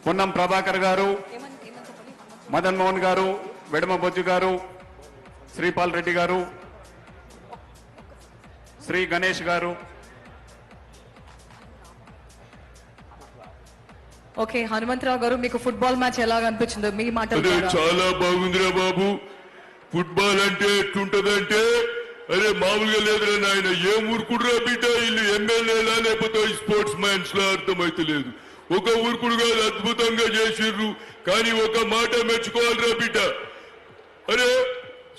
పొన్నం ప్రభాకర్ గారు, మదన్ మోహన్ గారు, వెడమ బొజ్జు గారు, శ్రీపాల్ రెడ్డి గారు, శ్రీ గణేష్ గారు. ఓకే, హనుమంతరావు గారు, మీకు ఫుట్బాల్ మ్యాచ్ ఎలా అనిపించిందో మీ మాటలు. చాలా బాగుందిరా బాబు. ఫుట్బాల్ అంటే ఎట్లుంటదంటే, అరే మామూలుగా లేదురా నాయన, ఏం ఊరుకుడురా బిడ్డ, వీళ్ళు ఎమ్మెల్యేలా లేకపోతే స్పోర్ట్స్ మ్యాన్స్ లా అర్థమైతే లేదు. ఒక ఊరుకుడు కాదు, అద్భుతంగా చేసిర్రు. కానీ ఒక మాట మెచ్చుకోవాలిరా బిడ్డ. అరే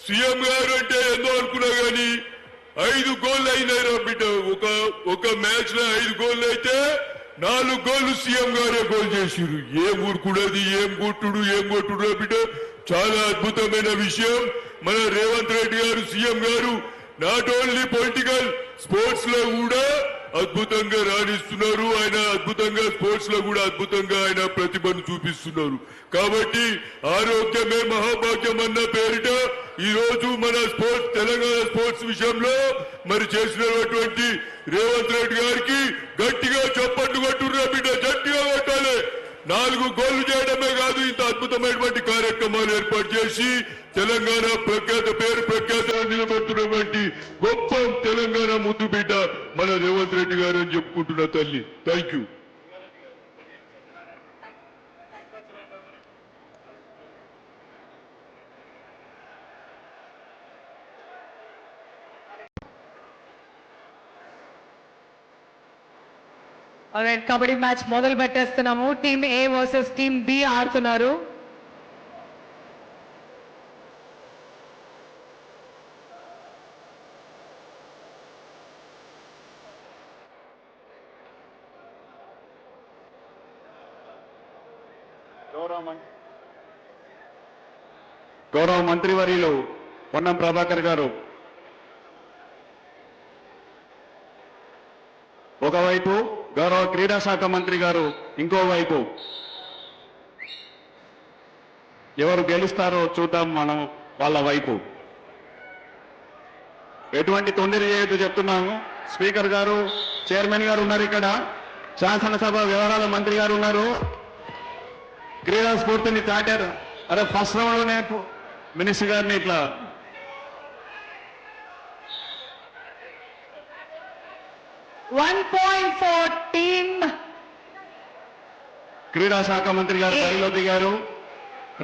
సీఎం గారు అంటే ఎంతో అనుకున్నా గాని 5 గోళ్ళు అయినాయిరా బిడ్డ. ఒక మ్యాచ్ లో 5 గోళ్ళు అయితే 4 గోళ్లు సీఎం గారే గోల్ చేసిరు. ఏం ఊరుకుడది, ఏం కొట్టుడు రా బిడ్డ. చాలా అద్భుతమైన విషయం. మన రేవంత్ రెడ్డి గారు సీఎం గారు నాట్ ఓన్లీ పొలిటికల్, స్పోర్ట్స్ లో కూడా అద్భుతంగా రాణిస్తున్నారు. ఆయన అద్భుతంగా స్పోర్ట్స్ లో కూడా అద్భుతంగా ఆయన ప్రతిభను చూపిస్తున్నారు. కాబట్టి ఆరోగ్యమే మహాభాగ్యం అన్న పేరిట ఈ రోజు మన స్పోర్ట్స్, తెలంగాణ స్పోర్ట్స్ విషయంలో మరి చేసినటువంటి రేవంత్ రెడ్డి గారికి గట్టిగా చప్పట్లు కొట్టుర్రా బిడ్డ, గట్టిగా కొట్టాలి. 4 గోళ్లు చేయడమే కాదు, ఇంత అద్భుతమైనటువంటి కార్యక్రమాలు ఏర్పాటు చేసి తెలంగాణ పేరు ప్రఖ్యాత నిలబెడుతున్నటువంటి గొప్ప తెలంగాణ ముద్దు బిడ్డ మన రేవంత్ రెడ్డి గారు అని చెప్పుకుంటున్న తల్లి. Thank you. కబడ్డీ మ్యాచ్ మొదలు పెట్టేస్తున్నాము. Team A versus team B ఆడుతున్నారు. గౌరవ మంత్రివర్యులు పొన్నం ప్రభాకర్ గారు ఒకవైపు, గౌరవ క్రీడా శాఖ మంత్రి గారు ఇంకోవైపు. ఎవరు గెలుస్తారో చూద్దాం మనం వాళ్ళ వైపు. ఎటువంటి తొందర చేయొద్దు చెప్తున్నాము. స్పీకర్ గారు, చైర్మన్ గారు ఉన్నారు ఇక్కడ, శాసనసభ వ్యవహారాల మంత్రి గారు ఉన్నారు. క్రీడా స్ఫూర్తిని చాటారు. అరే ఫస్ట్ రౌండ్లోనే మినిస్టర్ గారిని ఇట్లా క్రీడా శాఖ మంత్రి గారు బరిలో దిగారు.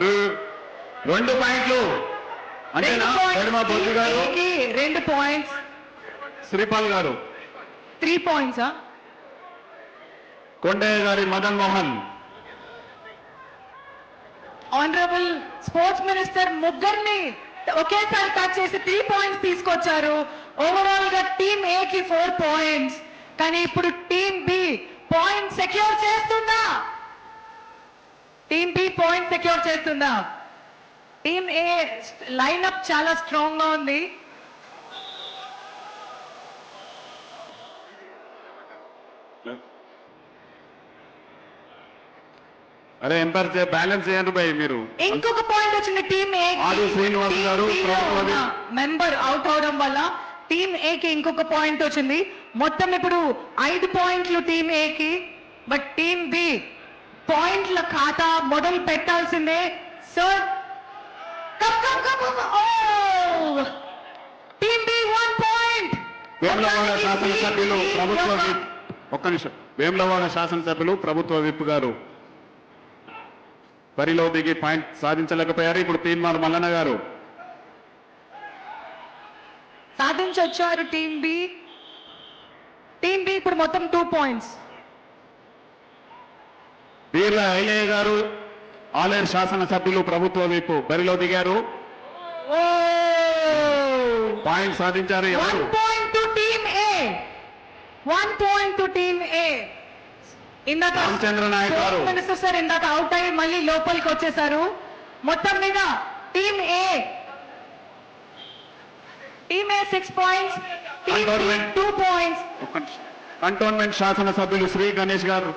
2 పాయింట్లు అంటేనా? బొజ్జు గారు 2 పాయింట్స్, శ్రీపాల్ గారు 3 పాయింట్స్, కొండయ్య గారి Madan Mohan. Honourable sports minister ముగ్గురిని ఒకేసారి టచ్ చేసి 3 పాయింట్స్ తీసుకొచ్చారు. ఓవరాల్ గా టీమ్ ఏ కి 4 పాయింట్స్. కానీ ఇప్పుడు టీమ్ బి పాయింట్ సెక్యూర్ చేస్తుందా? టీమ్ బి పాయింట్ సెక్యూర్ చేస్తుందా? టీమ్ ఏ లైన్అప్ చాలా స్ట్రాంగ్ గా ఉంది. అరే ఎంపైర్ బ్యాలెన్స్ చేయండి భయ్ మీరు. ఇంకొక పాయింట్ వచ్చింది టీమ్ ఏ. ఆది శ్రీనివాస్ గారు మెంబర్ అవుట్ అవడం వల్ల టీమ్ ఏ కి ఇంకొక పాయింట్ వచ్చింది. మొత్తం ఇప్పుడు 5 పాయింట్లు టీమ్ ఏ కి. బట్ టీమ్ బి పాయింట్ల ఖాతా మొదలు పెట్టాల్సిందే. Sir team B 1 point. Vemulawada శాసనసభ్యులు ప్రభుత్వ విప్, ఒక్క నిమిషం, వేములవాడ శాసనసభ్యులు ప్రభుత్వ విప్ గారు బరిలో దిగి పాయింట్ సాధించలేకపోయారు. ఇప్పుడు తీన్మార్ మల్లన్న గారు సాధించొచ్చారు. టీమ్ బి ఇప్పుడు మొత్తం 2 పాయింట్స్. బీర్ల ఐలయ్య గారు ఆలేరు శాసనసభ్యులు ప్రభుత్వ విప్ బరిలో దిగారు. పాయింట్ సాధించారు. 1 point to team A. 1 point to team A. ఇందాక రామచంద్ర నాయక్ గారు మినిస్టర్ సార్ ఇందాక అవుట్ అయ్యి మళ్ళీ లోపలికి వచ్చేసారు. మొత్తం మీద టీమ్ ఏ 6 పాయింట్స్, టీమ్ 2 పాయింట్స్. కంటోన్మెంట్ శాసనసభ్యులు శ్రీ గణేష్ గారు.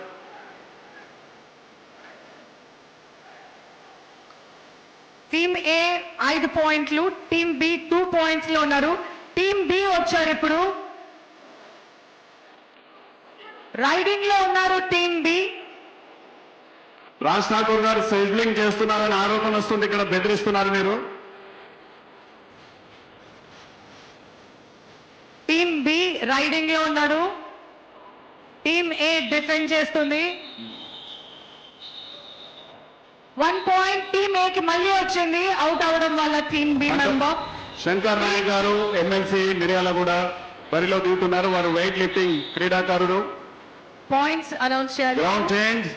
టీమ్ ఏ 5 పాయింట్లు, టీమ్ బి 2 పాయింట్స్ లో ఉన్నారు. టీమ్ బి వచ్చారు ఇప్పుడు. రైడింగ్ లో ఉన్నారు టీమ్ బి. రాజ్ ఠాకూర్ గారు సిజ్లింగ్ చేస్తున్నారని ఆరోపణ వస్తుంది, ఇక్కడ బెదిరిస్తున్నారు మీరు. టీమ్ బి రైడింగ్ లో ఉన్నారు. టీమ్ ఏ డిఫెండ్ చేస్తుంది. 1 పాయింట్ టీమ్ ఏ కి మళ్ళీ వచ్చింది అవుట్ అవడం వల్ల team B member. Shankar Nayak గారు ఎమ్మెల్సీ మిర్యాలగూడ బరిలో దిగుతున్నారు. వారు వెయిట్ లిఫ్టింగ్ క్రీడాకారుడు. పాయింట్స్ అనౌన్స్ చేయాలి. Ground change.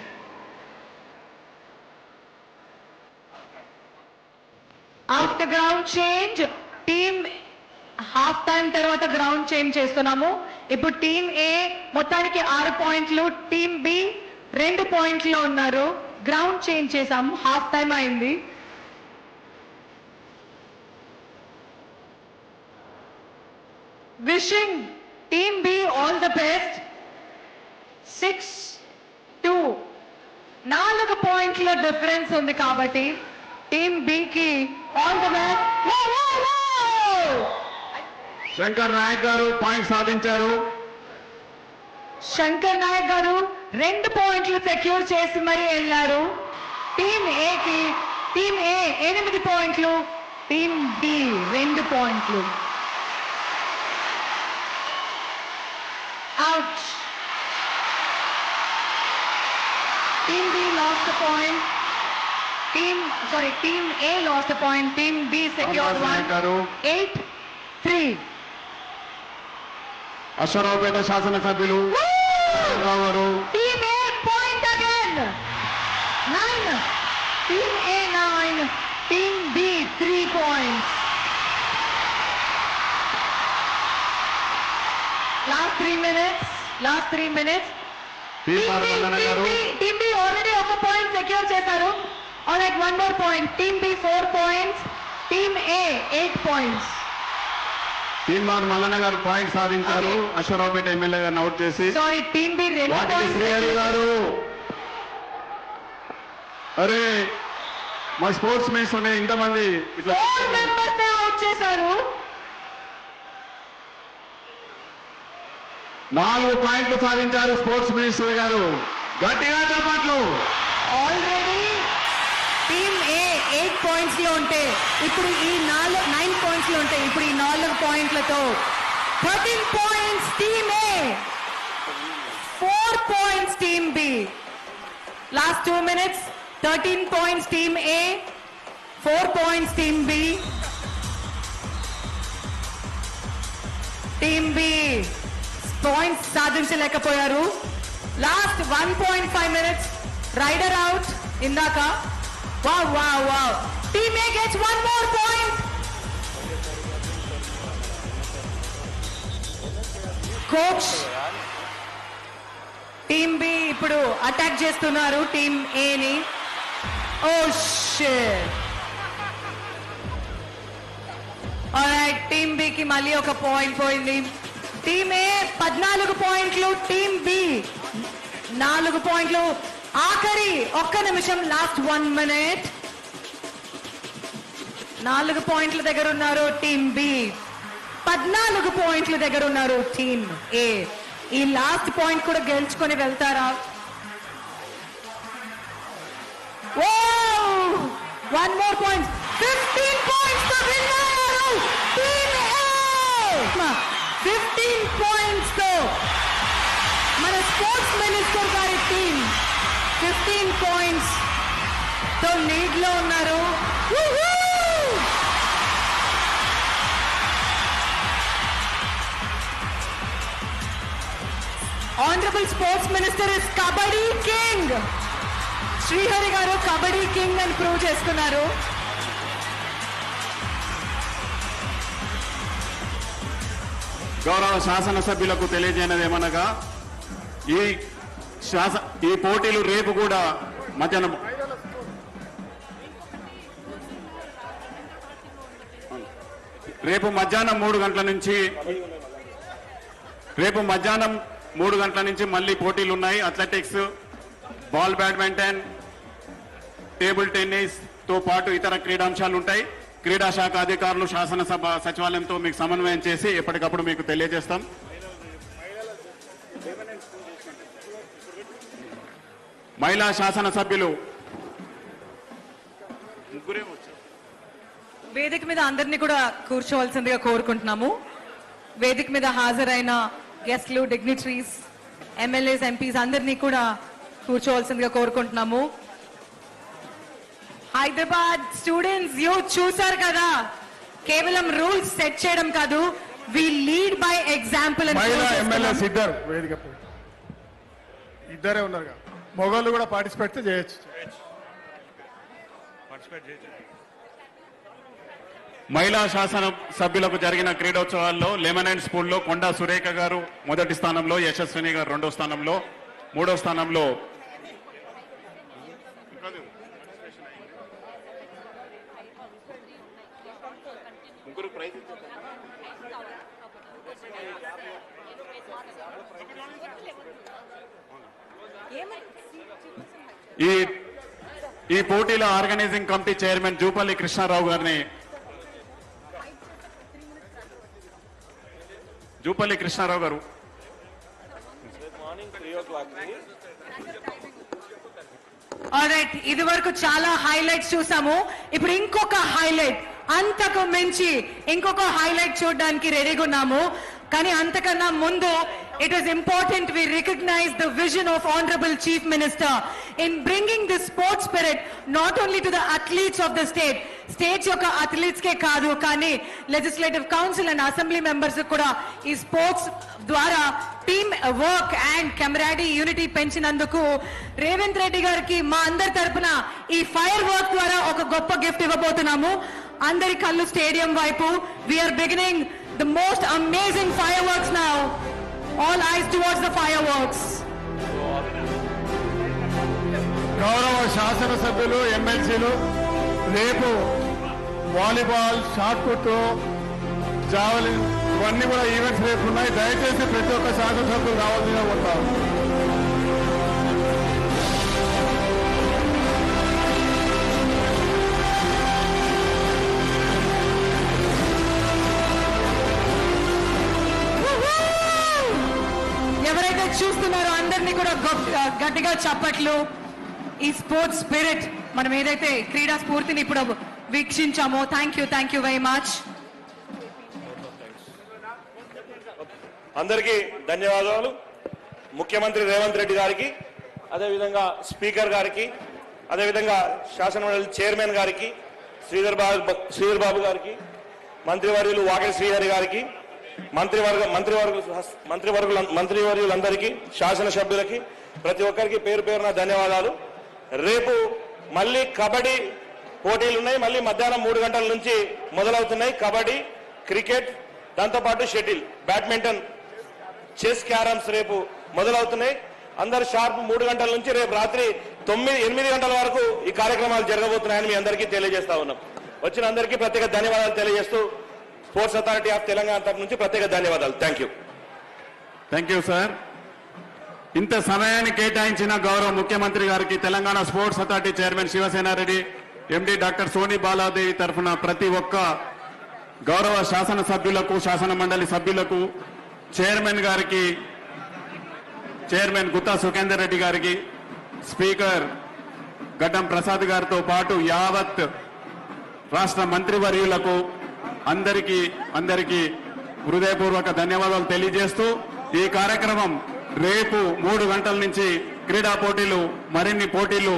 After ground change team half time తర్వాత గ్రౌండ్ చేంజ్ చేస్తున్నాము. ఇప్పుడు టీమ్ ఏ మొత్తానికి 6 పాయింట్లు, టీమ్ బి 2 పాయింట్లు ఉన్నారు. గ్రౌండ్ చేంజ్ చేసాము, హాఫ్ టైం అయింది. Wishing team B all the best. 6-2 4 పాయింట్ల డిఫరెన్స్ ఉంది కాబట్టి టీమ్ బి కి all the best. Shankar Nayak గారు పాయింట్ సాధించారు. శంకర్ నాయక్ గారు 2 పాయింట్లు సెక్యూర్ చేసి మరీ వెళ్ళారు. టీమ్ ఏ 8 పాయింట్లు, టీమ్ బి 2 పాయింట్లు. Out. Team B last point. Team A last point. Team B secure Nayak గారు 8-3. అశ్వరావుపేట శాసనసభ్యులు గారు Team A point again. 9. Team A 9. Team B 3 points. Last 3 minutes. Team B already ఒక point secure చేశారు. Alright, 1 more point. Team B 4 points. Team A 8 points. Teenmar Mallanna garu point సాధించారు. Aswaraopeta MLA గారిని out చేసి. Sorry, Team B 2 వాటికి points. Srihari గారు అరే మా sports men's ఉన్నాయి ఇంతమంది ఇట్లా 4 members అవుట్ చేశారు. 4 పాయింట్లు సాధించారు స్పోర్ట్స్ మినిస్టర్ గారు. గట్టిగా చప్పట్లు. ఆల్రెడీ టీమ్ ఏ 8 పాయింట్స్ లో ఉంటే ఇప్పుడు ఈ 9 పాయింట్స్ లో ఉంటాయి. ఇప్పుడు ఈ 4 పాయింట్లతో 13 points team A, 4 points team B. Last 2 minutes 13 points team A, 4 points team B. Team B points సాధించలేకపోయారు. లాస్ట్ 1.5 minutes రైడర్ అవుట్ ఇందాక. Wow. Team A gets 1 more point. Coach. Team B ఇప్పుడు attack చేస్తున్నారు team A ని. Oh shit. Alright, team B కి మళ్ళీ ఒక point పోయింది. Team A 14 పాయింట్లు, టీమ్ B 4 పాయింట్లు. ఆఖరి 1 నిమిషం, లాస్ట్ 1 minute. 4 పాయింట్ల దగ్గర ఉన్నారు టీమ్ బి, 14 పాయింట్ల దగ్గర ఉన్నారు టీమ్ ఏ. ఈ లాస్ట్ పాయింట్ కూడా గెలుచుకొని వెళ్తారా? 1 more point. 15 points తో win అయ్యారు టీమ్ ఏ. 15 points తో మన స్పోర్ట్స్ మినిస్టర్ గారి టీం 15 points తో లీడ్ లో ఉన్నారు. Honourable sports minister is kabaddi king. Srihari గారు కబడ్డీ కింగ్ అని ప్రూవ్ చేసుకున్నారు. గౌరవ శాసనసభ్యులకు తెలియజేయనది ఏమనగా ఈ పోటీలు రేపు కూడా మధ్యాహ్నం రేపు మధ్యాహ్నం 3 గంటల నుంచి మళ్ళీ పోటీలు ఉన్నాయి. Athletics, ball badminton, table tennis తో పాటు ఇతర క్రీడాంశాలు ఉంటాయి. క్రీడా శాఖ అధికారులు శాసనసభ సచివాలయంతో మీకు సమన్వయం చేసి ఎప్పటికప్పుడు మీకు తెలియజేస్తాం. మహిళా శాసనసభ్యులు వేదిక మీద అందరినీ కూడా కూర్చోవలసిందిగా కోరుకుంటున్నాము. వేదిక మీద హాజరైన గెస్ట్లు, డిగ్నిటరీస్, ఎమ్మెల్యేస్, ఎంపీస్ అందరినీ కూడా కూర్చోవలసిందిగా కోరుకుంటున్నాము. హైదరాబాద్ స్టూడెంట్స్ యూత్ చూసారు కదా, కేవలం రూల్స్ సెట్ చేయడం కాదు, we lead by example. MLAs ఇద్దరే ఉన్నారు, మొగోళ్ళు కూడా పార్టిసిపేట్ చేయొచ్చు. మహిళా శాసన సభ్యులకు జరిగిన క్రీడోత్సవాల్లో లెమన్ అండ్ స్కూల్లో కొండా సురేఖ గారు మొదటి స్థానంలో, యశస్విని గారు రెండో స్థానంలో, మూడో స్థానంలో ఈ పోటీల organising committee chairman Jupally Krishnarao గారిని గారు ఆల్రైట్, ఇది వరకు చాలా హైలైట్స్ చూసాము. ఇప్పుడు ఇంకొక హైలైట్, అంతకు మించి ఇంకొక హైలైట్ చూడడానికి రెడీగా ఉన్నాము. కానీ అంతకన్నా ముందు it is important we recognize the vision of Honorable Chief Minister in bringing the sports spirit not only to the athletes of the state యొక్క athletes కే కాదు, కానీ legislative council and assembly members కూడా ఈ స్పోర్ట్స్ ద్వారా team work and camaraderie unity పెంచినందుకు రేవంత్ రెడ్డి గారికి మా అందరి తరపున ఈ ఫైర్ వర్క్ ద్వారా ఒక గొప్ప గిఫ్ట్ ఇవ్వబోతున్నాము. అందరి కళ్ళు స్టేడియం వైపు. We are beginning the most amazing fireworks now. All eyes towards the fireworks. గౌరవ శాసనసభ్యులు, ఎమ్మెల్సీలు, రేపు వాలీబాల్, షాట్ పుట్, జావలిన్ ఇవన్నీ కూడా ఈవెంట్స్ రేపు ఉన్నాయి. దయచేసి ప్రతి ఒక్క శాసనసభ్యులు రావాల్సిందిగా ఉంటారు. ఎవరైతే చూస్తున్నారో అందరినీ కూడా గట్టిగా చప్పట్లు. ఈ స్పోర్ట్స్ స్పిరిట్, మనం ఏదైతే క్రీడా స్ఫూర్తిని ఇప్పుడు వీక్షించామో. Thank you very much. అందరికీ ధన్యవాదాలు. ముఖ్యమంత్రి రేవంత్ రెడ్డి గారికి, అదేవిధంగా స్పీకర్ గారికి, అదేవిధంగా శాసనమండలి చైర్మన్ గారికి, శ్రీధర్ బాబు గారికి, మంత్రివర్యులు వాకిలి శ్రీహరి గారికి, మంత్రివర్యులందరికీ, శాసనసభ్యులకి, ప్రతి ఒక్కరికి పేరు పేరున ధన్యవాదాలు. రేపు మళ్ళీ కబడ్డీ పోటీలు ఉన్నాయి. మళ్ళీ మధ్యాహ్నం 3 గంటల నుంచి మొదలవుతున్నాయి. కబడ్డీ, క్రికెట్, దాంతోపాటు షటిల్, బ్యాడ్మింటన్, చెస్, క్యారమ్స్ రేపు మొదలవుతున్నాయి. అందరు షార్ప్ 3 గంటల నుంచి రేపు రాత్రి 8 గంటల వరకు ఈ కార్యక్రమాలు జరగబోతున్నాయని మీ అందరికీ తెలియజేస్తా ఉన్నాం. వచ్చిన అందరికీ ప్రత్యేక ధన్యవాదాలు తెలియజేస్తూ స్పోర్ట్స్ అథారిటీ ఆఫ్ తెలంగాణ తరఫు నుంచి ప్రత్యేక ధన్యవాదాలు. Thank you sir. ఇంత సమయాన్ని కేటాయించిన గౌరవ ముఖ్యమంత్రి గారికి Telangana sports authority chairman Shiva Sena Reddy, MD doctor Soni Baladevi తరఫున ప్రతి ఒక్క గౌరవ శాసన సభ్యులకు, శాసన మండలి సభ్యులకు, చైర్మన్ గారికి, చైర్మన్ గుత్తా సుఖేందర్ రెడ్డి గారికి, స్పీకర్ గడ్డం ప్రసాద్ గారితో పాటు యావత్ రాష్ట్ర మంత్రివర్యులకు అందరికీ హృదయపూర్వక ధన్యవాదాలు తెలియజేస్తూ ఈ కార్యక్రమం రేపు 3 గంటల నుంచి క్రీడా పోటీలు, మరిన్ని పోటీలు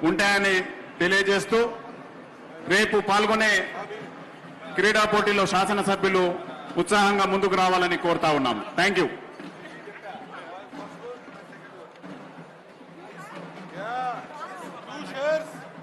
ఉంటాయని తెలియజేస్తూ రేపు పాల్గొనే క్రీడా పోటీలో శాసనసభ్యులు ఉత్సాహంగా ముందుకు రావాలని కోరుతా ఉన్నాం. Thank you.